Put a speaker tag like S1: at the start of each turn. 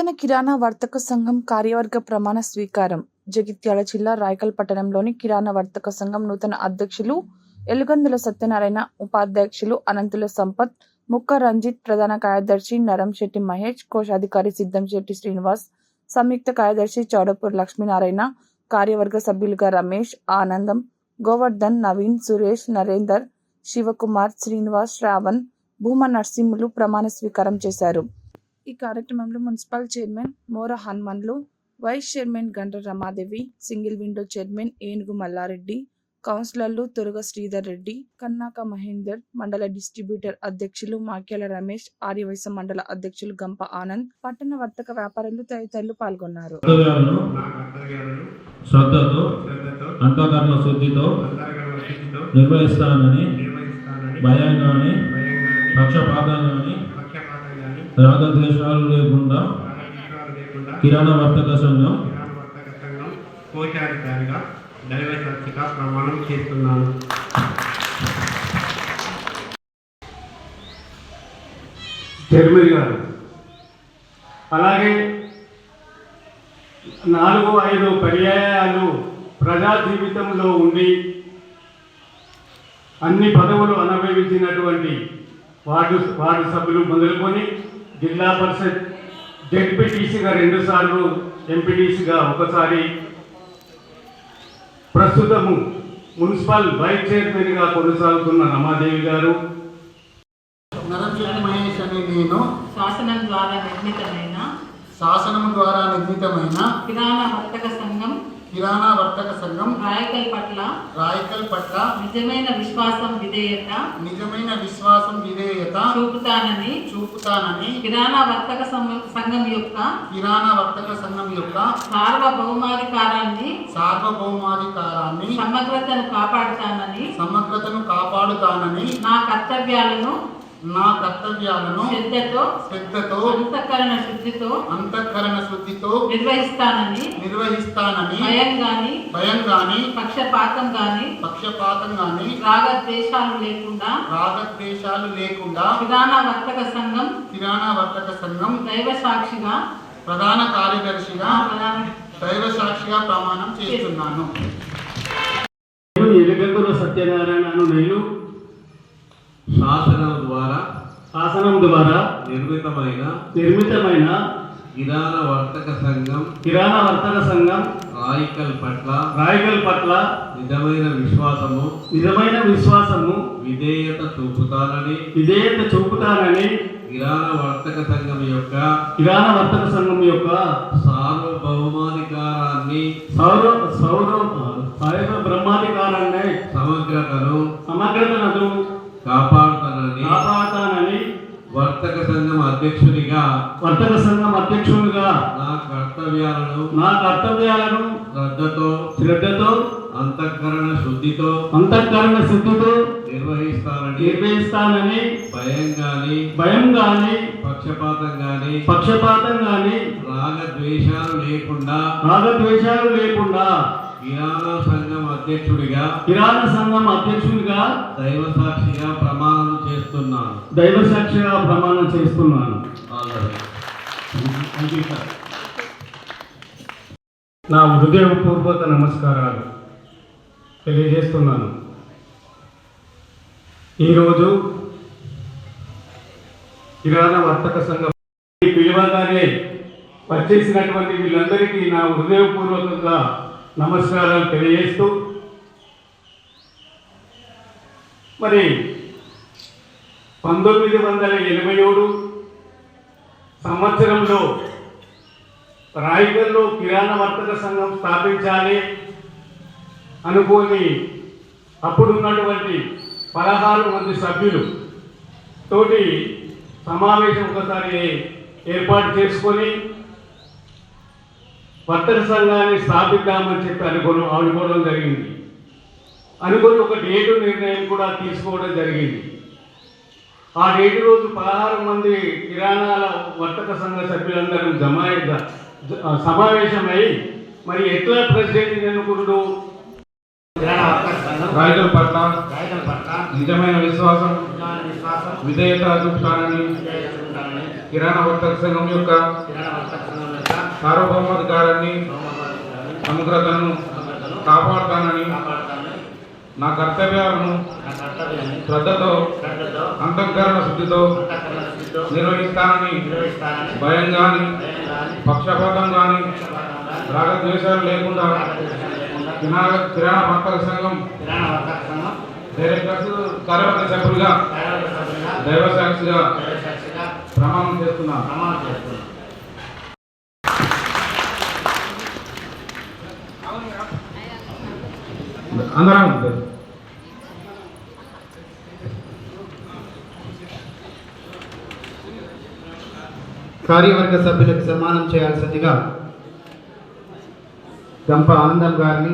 S1: నూతన కిరాణా వర్తక సంఘం కార్యవర్గ ప్రమాణ స్వీకారం. జగిత్యాల జిల్లా రాయకల్ పట్టణంలోని కిరాణా వర్తక సంఘం నూతన అధ్యక్షులు ఎలుగందుల సత్యనారాయణ, ఉపాధ్యక్షులు అనంతుల సంపత్, ముక్క రంజిత్, ప్రధాన కార్యదర్శి నరంశెట్టి మహేష్, కోశాధికారి సిద్ధంశెట్టి శ్రీనివాస్, సంయుక్త కార్యదర్శి చౌడపూర్ లక్ష్మీనారాయణ, కార్యవర్గ సభ్యులుగా రమేష్, ఆనందం, గోవర్ధన్, నవీన్, సురేష్, నరేందర్, శివకుమార్, శ్రీనివాస్, శ్రావణ్, భూమా నర్సింహులు ప్రమాణ స్వీకారం చేశారు. ఈ కార్యక్రమంలో municipal chairman Mora Hanumanlu, vice chairman Gandra Ramadevi, single window chairman Enugu Mallareddy, కౌన్సిలర్లు తురుగ శ్రీధర్ రెడ్డి, కన్నాక మహేందర్, మండల డిస్ట్రిబ్యూటర్ అధ్యక్షులు మాక్యాల రమేష్, ఆర్యవైశ్య మండల అధ్యక్షులు గంప ఆనంద్, పట్టణ వర్తక వ్యాపారులు తదితరులు పాల్గొన్నారు.
S2: శ్రద్ధతో అంతఃకరణ శుద్ధితో నిర్వహిస్తానని భయంగానే పక్షపాతంగాని రాగద్వేషాలు లేకుండా కిరాణా వర్తక సంఘం
S3: కోశాధికారిగా దైవ సాక్షిగా ప్రమాణం చేస్తున్నాను. చైర్మన్ గారు అలాగే 4-5 పర్యాయాలు ప్రజా జీవితంలో ఉండి అన్ని పదవులు అనుభవించినటువంటి వార్డు సభ్యులు మొదలుకొని జిల్లా పరిషత్ జెడ్పీటీసీగా 2 సార్లు, ఎంపీటీసీగా 1 సారి, ప్రస్తుతము మున్సిపల్ వైస్ చైర్మన్గా కొనసాగుతున్న రమాదేవి గారు,
S4: నరంశెట్టి మహేష్ అని నేను
S5: శాసనం ద్వారా నిర్మితమైన కిరాణా వర్తక సంఘం రాయకల్ పట్ల నిజమైన విశ్వాసం విధేయత చూపుతానని కిరాణా వర్తక సంఘం యొక్క సార్వభౌమాధికారాన్ని సమగ్రతను కాపాడుతానని నా కర్తవ్యాలను శ్రద్ధతో అంతఃకరణ శుద్ధితో నిర్వహిస్తానని భయం గాని పక్షపాతం గాని రాగద్వేషాలు లేకుండా కిరాణా వర్తక సంఘం దైవ సాక్షిగా ప్రధాన కార్యదర్శిగా దైవ సాక్షిగా ప్రమాణం చేస్తున్నాను.
S3: ఎలుగందుల సత్యనారాయణను నేను
S2: శాసనం ద్వారా నిర్మితమైన కిరాణా వర్తక సంఘం రాయకల్ పట్ల నిజమైన విశ్వాసము విధేయత చూపుతానని కిరాణా వర్తక సంఘం యొక్క సార్వభౌమాధికారాన్ని సమగ్రతను కాపాడుతానని వర్తక సంఘం అధ్యక్షునిగా నా కర్తవ్యాలను శ్రద్ధతో అంతఃకరణ శుద్ధితో నిర్వహిస్తానని భయం గాని పక్షపాతం గాని రాగద్వేషాలు లేకుండా కిరాణా సంఘం అధ్యక్షుడిగా దైవ సాక్షిగా ప్రమాణం చేస్తున్నాను. నా హృదయపూర్వక నమస్కారాలు తెలియజేస్తున్నాను. ఈరోజు కిరాణా వర్తక సంఘం పిలువగానే వచ్చేసినటువంటి వీళ్ళందరికీ నా హృదయపూర్వకంగా నమస్కారాలు తెలియజేస్తూ, మరి 1987 సంవత్సరంలో రాయకల్లో కిరాణా వర్తక సంఘం స్థాపించాలి అనుకోని అప్పుడున్నటువంటి 16 మంది సభ్యులు తోటి సమావేశం ఒకసారి ఏర్పాటు చేసుకొని వర్తక సంఘాన్ని స్థాపిద్దామని చెప్పి అనుకోవడం జరిగింది. అనుకొని ఒక డేటు నిర్ణయం కూడా తీసుకోవడం జరిగింది. ఆ డేటు రోజు 16 మంది కిరాణాల వర్తక సంఘ సభ్యులందరూ సమావేశమై మరి ఎట్లా ప్రెసిడెంట్ ఎన్నుకున్నాడు, రాయకల్ పట్ల నిజమైన విశ్వాసం విధేయత చూపుతానని
S3: కిరాణా వర్తక సంఘం యొక్క సార్వభౌమాధికారాన్ని సమగ్రతను కాపాడుతానని నా కర్తవ్యాలను శ్రద్ధతో అంతఃకరణ శుద్ధితో నిర్వహిస్తానని భయం కానీ పక్షపాతం కానీ రాగద్వేషాలు లేకుండా కిరాణా వర్తక సంఘం డైరెక్టర్స్ కార్యవర్గ సభ్యులుగా దైవ సాక్షిగా ప్రమాణం చేస్తున్నాను. అందరం ఉంటుంది.
S4: కార్యవర్గ సభ్యులకు సన్మానం చేయాల్సిందిగా గంప ఆనందం గారిని